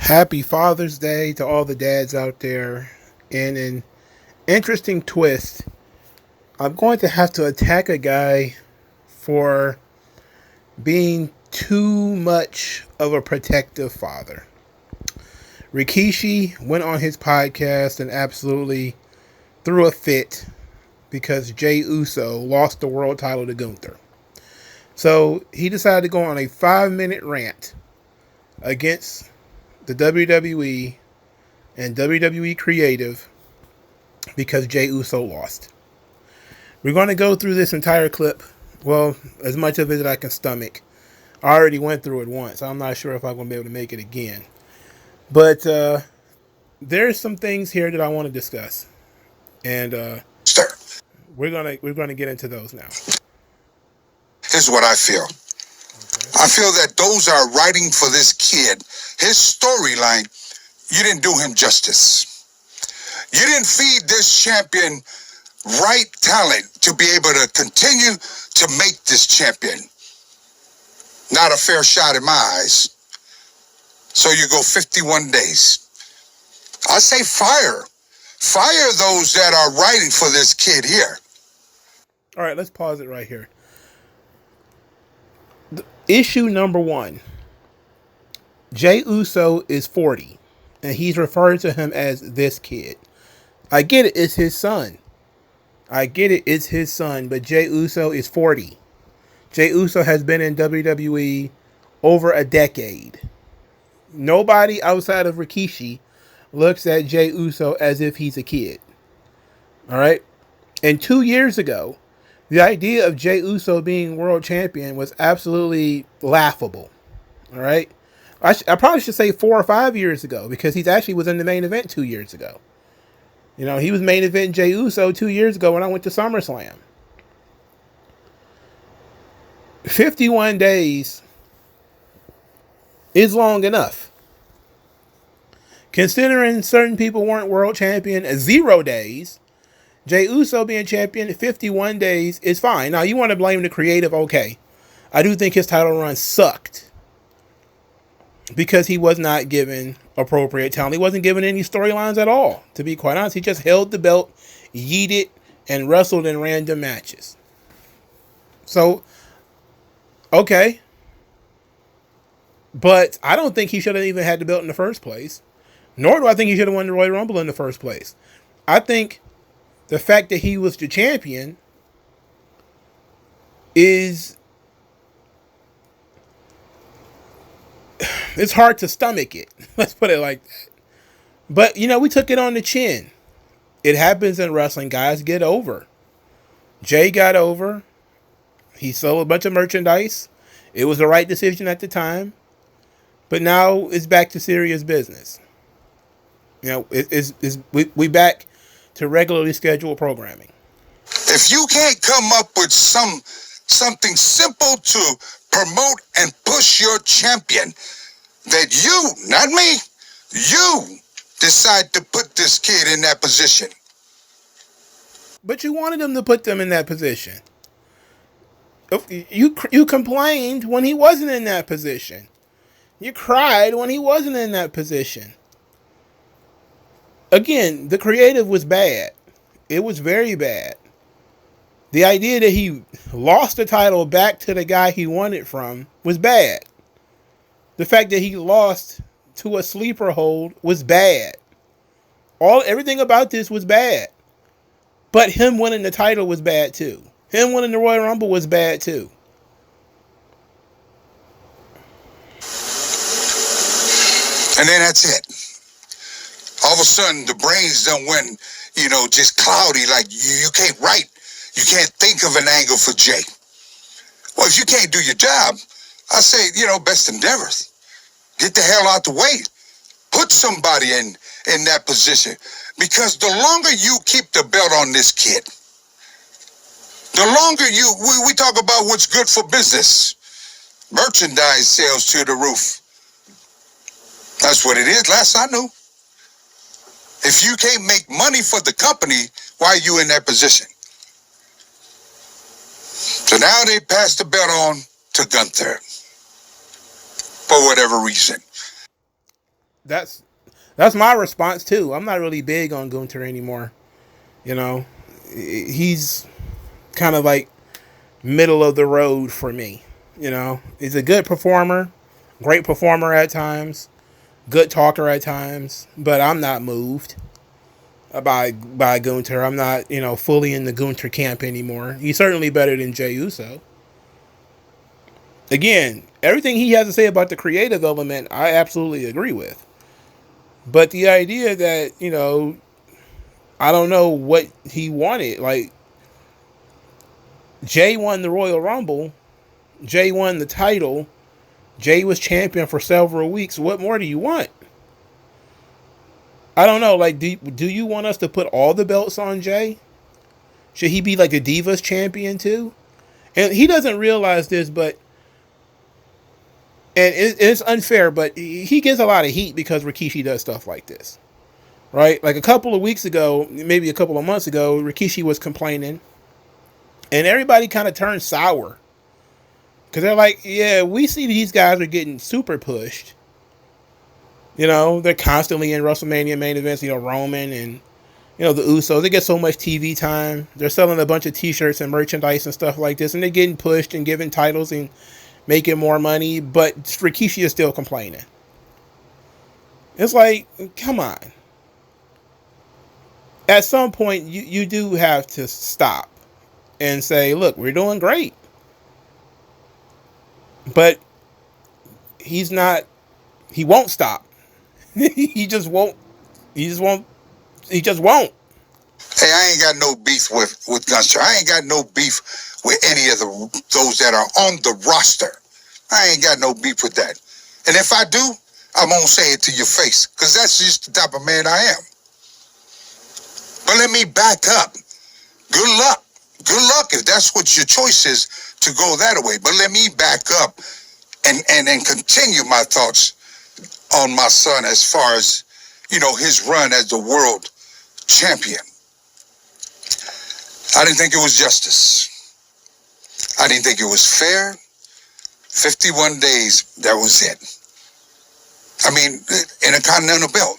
Happy Father's Day to all the dads out there. In an interesting twist, I'm going to have to attack a guy for being too much of a protective father. Rikishi went on his podcast and absolutely threw a fit because Jey Uso lost the world title to Gunther. So he decided to go on a 5-minute rant against the WWE and WWE Creative because Jey Uso lost. We're going to go through this entire clip. Well, as much of it as I can stomach. I already went through it once. I'm not sure if I'm going to be able to make it again. But there's some things here that I want to discuss. And we're gonna get into those now. Here's what I feel. I feel that those are writing for this kid. His storyline, you didn't do him justice. You didn't feed this champion right talent to be able to continue to make this champion. Not a fair shot in my eyes. So you go 51 days. I say fire. Fire those that are writing for this kid here. All right, let's pause it right here. Issue number 1. Jey Uso is 40, and he's referring to him as this kid. I get it, it's his son. But Jey Uso is 40. Jey Uso has been in WWE over a decade. Nobody outside of Rikishi looks at Jey Uso as if he's a kid. All right? And 2 years ago, the idea of Jey Uso being world champion was absolutely laughable. All right? I probably should say 4 or 5 years ago because he actually was in the main event 2 years ago. You know, he was main event Jey Uso 2 years ago when I went to SummerSlam. 51 days is long enough. Considering certain people weren't world champion at 0 days, Jey Uso being champion 51 days is fine. Now, you want to blame the creative? Okay. I do think his title run sucked because he was not given appropriate talent. He wasn't given any storylines at all, to be quite honest. He just held the belt, yeeted, and wrestled in random matches. So, okay. But I don't think he should have even had the belt in the first place. Nor do I think he should have won the Royal Rumble in the first place. I think the fact that he was the champion is... it's hard to stomach it. Let's put it like that. But, you know, we took it on the chin. It happens in wrestling. Guys get over. Jay got over. He sold a bunch of merchandise. It was the right decision at the time. But now it's back to serious business. You know, we back to regularly scheduled programming. If you can't come up with something simple to promote and push your champion, that you, not me, you decide to put this kid in that position. But you wanted him to put them in that position. You complained when he wasn't in that position. You cried when he wasn't in that position. Again, the creative was bad. It was very bad. The idea that he lost the title back to the guy he won it from was bad. The fact that he lost to a sleeper hold was bad. Everything about this was bad. But him winning the title was bad too. Him winning the Royal Rumble was bad too. And then that's it. All of a sudden, the brains don't went, just cloudy, like you can't write. You can't think of an angle for Jay. Well, if you can't do your job, I say, best endeavors. Get the hell out the way. Put somebody in that position. Because the longer you keep the belt on this kid, the longer we talk about what's good for business. Merchandise sales to the roof. That's what it is. Last I knew. If you can't make money for the company, why are you in that position? So now they passed the belt on to Gunther. For whatever reason. That's that's my response too. I'm not really big on Gunter anymore. You know, he's kind of like middle of the road for me. You know, he's a good performer, great performer at times, good talker at times, but I'm not moved by Gunter. I'm not, fully in the Gunter camp anymore. He's certainly better than Jey Uso. Again, everything he has to say about the creative element, I absolutely agree with. But the idea that, I don't know what he wanted. Like, Jay won the Royal Rumble. Jay won the title. Jay was champion for several weeks. What more do you want? I don't know. Like, do you want us to put all the belts on Jay? Should he be like a Divas champion too? And he doesn't realize this, but it's unfair, but he gets a lot of heat because Rikishi does stuff like this, right? Like a couple of weeks ago, maybe a couple of months ago, Rikishi was complaining, and everybody kind of turned sour because they're like, "Yeah, we see these guys are getting super pushed. They're constantly in WrestleMania main events. Roman and the Usos. They get so much TV time. They're selling a bunch of T-shirts and merchandise and stuff like this, and they're getting pushed and given titles and making more money, but Rikishi is still complaining. It's like, come on. At some point, you do have to stop and say, look, we're doing great. But he won't stop. He just won't. He just won't. Hey, I ain't got no beef with Gunter. I ain't got no beef with any of those that are on the roster. I ain't got no beef with that. And if I do, I'm going to say it to your face, because that's just the type of man I am. But let me back up. Good luck. Good luck if that's what your choice is, to go that way. But let me back up and continue my thoughts on my son as far as, his run as the world champion. I didn't think it was justice. I didn't think it was fair. 51 days, that was it. I mean, in a Continental Belt,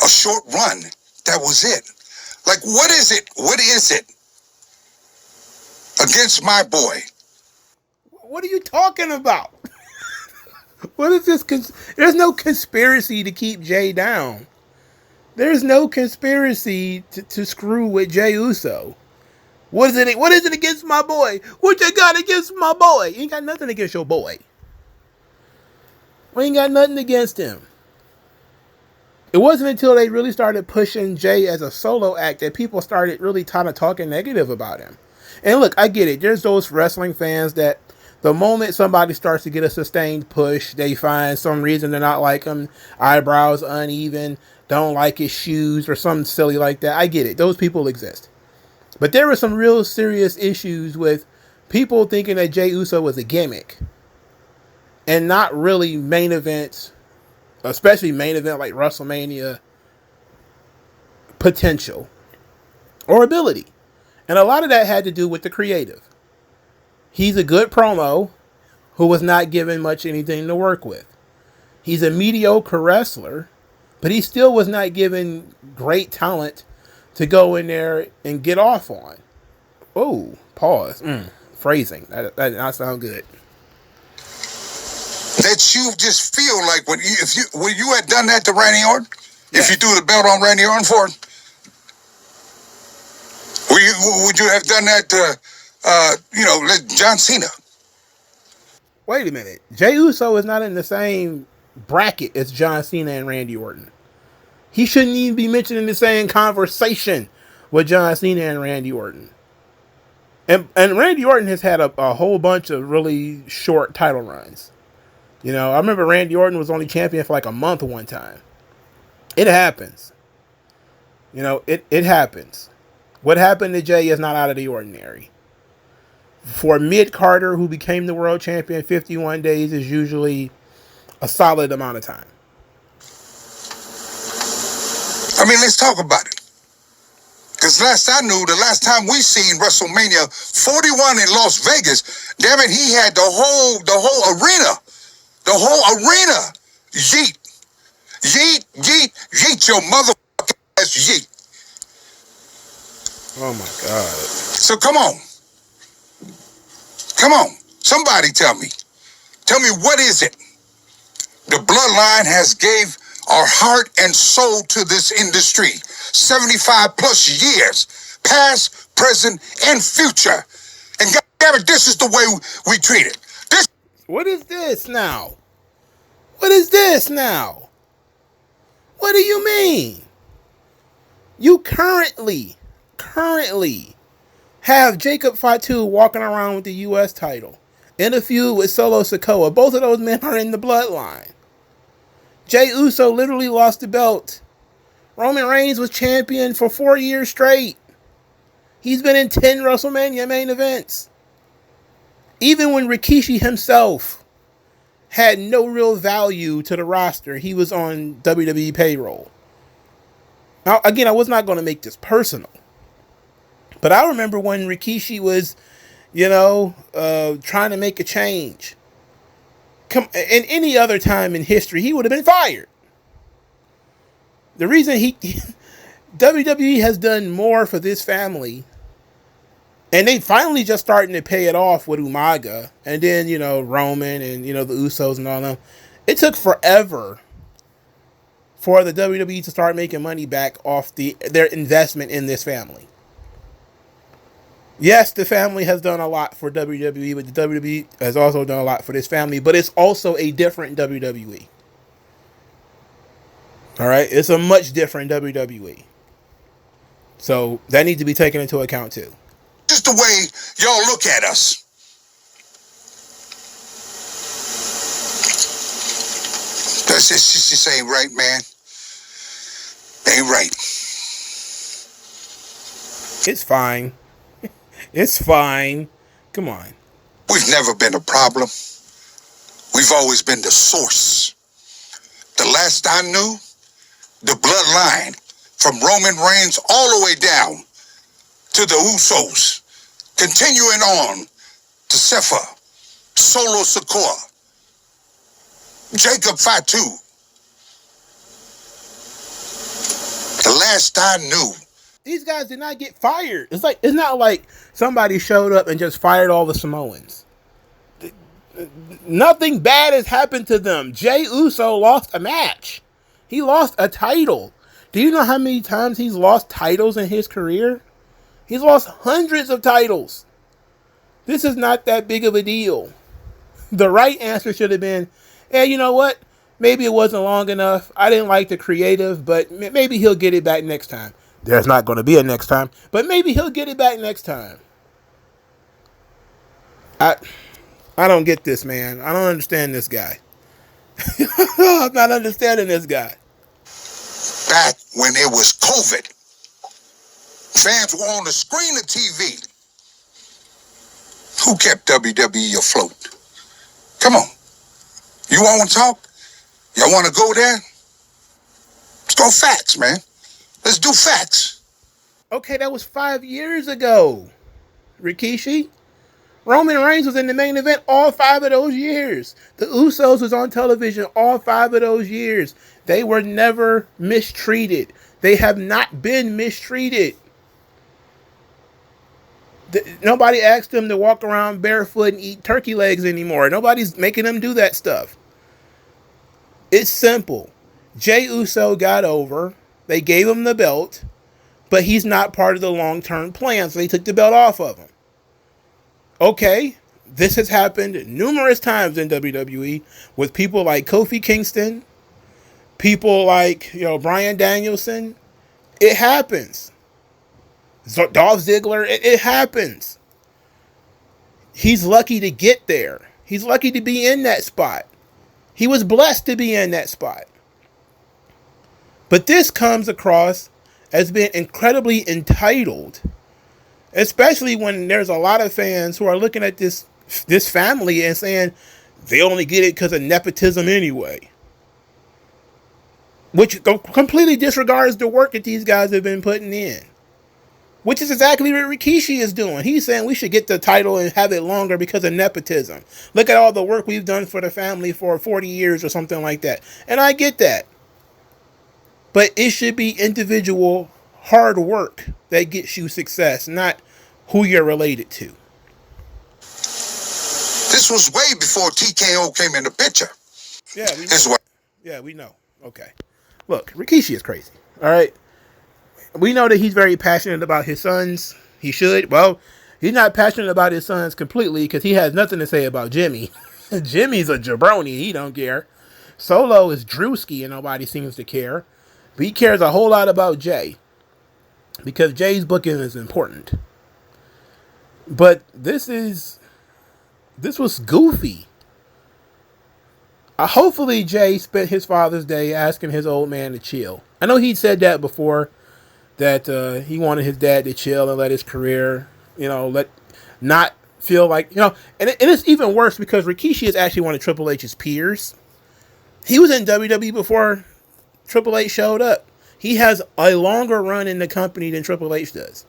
a short run, that was it. Like, what is it? What is it against my boy? What are you talking about? What is this? There's no conspiracy to keep Jay down. There's no conspiracy to screw with Jey Uso. What is it? What is it against my boy? What you got against my boy? You ain't got nothing against your boy. We ain't got nothing against him. It wasn't until they really started pushing Jay as a solo act that people started really kind of talking negative about him. And look, I get it. There's those wrestling fans that the moment somebody starts to get a sustained push, they find some reason to not like him, eyebrows uneven, don't like his shoes or something silly like that. I get it. Those people exist. But there were some real serious issues with people thinking that Jey Uso was a gimmick and not really main events, especially main event like WrestleMania potential or ability. And a lot of that had to do with the creative. He's a good promo who was not given much anything to work with. He's a mediocre wrestler, but he still was not given great talent to go in there and get off on. Oh, pause. Phrasing. That did not sound good. That you just feel like when you had done that to Randy Orton, if you threw the belt on Randy Orton for it, would you have done that to, John Cena? Wait a minute. Jey Uso is not in the same bracket as John Cena and Randy Orton. He shouldn't even be mentioned in the same conversation with John Cena and Randy Orton. And Randy Orton has had a whole bunch of really short title runs. I remember Randy Orton was only champion for like a month one time. It happens. It happens. What happened to Jay is not out of the ordinary. For mid-Carter, who became the world champion, 51 days is usually a solid amount of time. I mean, let's talk about it. Because last I knew, the last time we seen WrestleMania 41 in Las Vegas, damn it, he had the whole arena. The whole arena. Yeet. Yeet, yeet, yeet your motherfucking ass yeet. Oh my God. So come on. Come on. Somebody tell me. Tell me, what is it? The Bloodline has gave our heart and soul to this industry. 75 plus years. Past, present, and future. And God damn it, this is the way we treat it. This. What is this now? What is this now? What do you mean? You currently have Jacob Fatu walking around with the U.S. title in a feud with Solo Sikoa. Both of those men are in the Bloodline. Jey Uso literally lost the belt. Roman Reigns was champion for 4 years straight. He's been in 10 WrestleMania main events. Even when Rikishi himself had no real value to the roster, he was on WWE payroll. Now, again, I was not going to make this personal, but I remember when Rikishi was, trying to make a change. In any other time in history, he would have been fired. The reason WWE has done more for this family, and they finally just starting to pay it off with Umaga, and then, Roman and, the Usos and all them. It took forever for the WWE to start making money back off their investment in this family. Yes, the family has done a lot for WWE, but the WWE has also done a lot for this family, but it's also a different WWE. All right? It's a much different WWE. So that needs to be taken into account too. Just the way y'all look at us. This ain't right, man. Ain't right. It's fine. It's fine. Come on. We've never been a problem. We've always been the source. The last I knew, the Bloodline, from Roman Reigns all the way down to the Usos, continuing on to Sefa, Solo Sikoa, Jacob Fatu. The last I knew. These guys did not get fired. It's not like somebody showed up and just fired all the Samoans. Nothing bad has happened to them. Jey Uso lost a match. He lost a title. Do you know how many times he's lost titles in his career? He's lost hundreds of titles. This is not that big of a deal. The right answer should have been, hey, you know what? Maybe it wasn't long enough. I didn't like the creative, but maybe he'll get it back next time. There's not going to be a next time, but maybe he'll get it back next time. I don't get this, man. I don't understand this guy. I'm not understanding this guy. Back when it was COVID, fans were on the screen of TV. Who kept WWE afloat? Come on. You want to talk? Y'all want to go there? Let's go facts, man. Let's do facts. Okay, that was 5 years ago. Rikishi. Roman Reigns was in the main event all 5 of those years. The Usos was on television all 5 of those years. They were never mistreated. They have not been mistreated. Nobody asked them to walk around barefoot and eat turkey legs anymore. Nobody's making them do that stuff. It's simple. Jey Uso got over. They gave him the belt, but he's not part of the long-term plan, so they took the belt off of him. Okay, this has happened numerous times in WWE with people like Kofi Kingston, people like, Bryan Danielson. It happens. Dolph Ziggler, it happens. He's lucky to get there. He's lucky to be in that spot. He was blessed to be in that spot. But this comes across as being incredibly entitled, especially when there's a lot of fans who are looking at this family and saying they only get it because of nepotism anyway. Which completely disregards the work that these guys have been putting in. Which is exactly what Rikishi is doing. He's saying we should get the title and have it longer because of nepotism. Look at all the work we've done for the family for 40 years or something like that. And I get that. But it should be individual hard work that gets you success, not who you're related to. This was way before TKO came in the picture. Yeah, we know. Yeah, we know. Okay. Look, Rikishi is crazy. All right. We know that he's very passionate about his sons. He should. Well, he's not passionate about his sons completely because he has nothing to say about Jimmy. Jimmy's a jabroni. He don't care. Solo is Drewski and nobody seems to care. But he cares a whole lot about Jay because Jay's booking is important. But this was goofy. Hopefully Jay spent his Father's Day asking his old man to chill. I know he said that before, that he wanted his dad to chill and let his career, not feel like, and it's even worse because Rikishi is actually one of Triple H's peers. He was in WWE before Triple H showed up. He has a longer run in the company than Triple H does.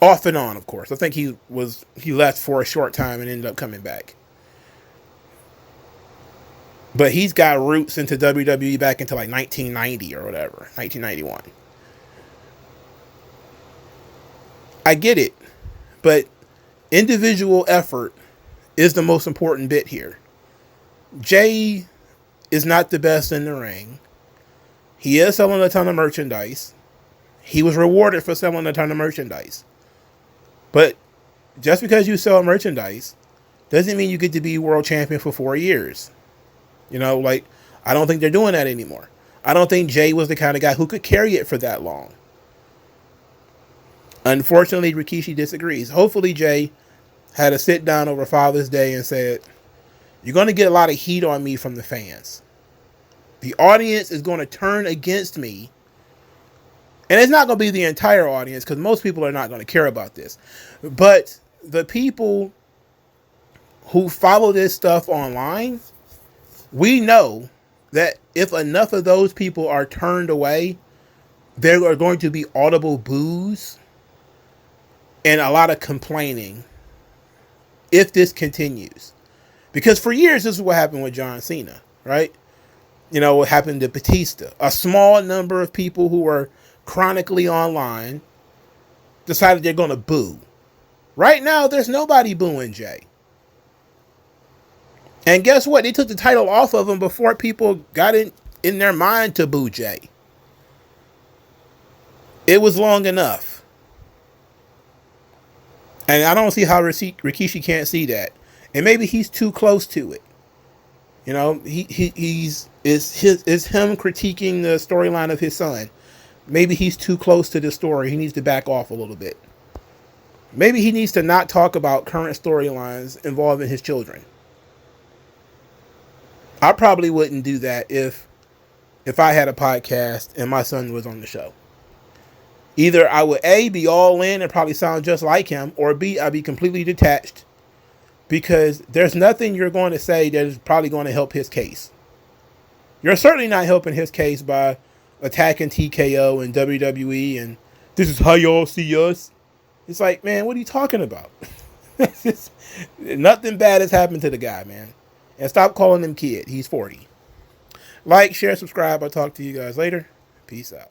Off and on, of course. I think he left for a short time and ended up coming back. But he's got roots into WWE back into like 1990 or whatever, 1991. I get it, but individual effort is the most important bit here. Jay is not the best in the ring. He is selling a ton of merchandise. He was rewarded for selling a ton of merchandise. But just because you sell merchandise doesn't mean you get to be world champion for 4 years. I don't think they're doing that anymore. I don't think Jay was the kind of guy who could carry it for that long. Unfortunately, Rikishi disagrees. Hopefully, Jay had a sit down over Father's Day and said, "You're going to get a lot of heat on me from the fans. The audience is going to turn against me. And it's not going to be the entire audience because most people are not going to care about this. But the people who follow this stuff online, we know that if enough of those people are turned away, there are going to be audible boos and a lot of complaining if this continues. Because for years, this is what happened with John Cena, right? What happened to Batista. A small number of people who were chronically online decided they're going to boo. Right now, there's nobody booing Jay. And guess what? They took the title off of him before people got in their mind to boo Jay. It was long enough. And I don't see how Rikishi can't see that. And maybe he's too close to it. It's him critiquing the storyline of his son. Maybe he's too close to the story. He needs to back off a little bit. Maybe he needs to not talk about current storylines involving his children. I probably wouldn't do that if I had a podcast and my son was on the show. Either I would A, be all in and probably sound just like him, or B, I'd be completely detached because there's nothing you're going to say that is probably going to help his case. You're certainly not helping his case by attacking TKO and WWE and this is how y'all see us. It's like, man, what are you talking about? Nothing bad has happened to the guy, man. And stop calling him kid. He's 40. Like, share, subscribe. I'll talk to you guys later. Peace out.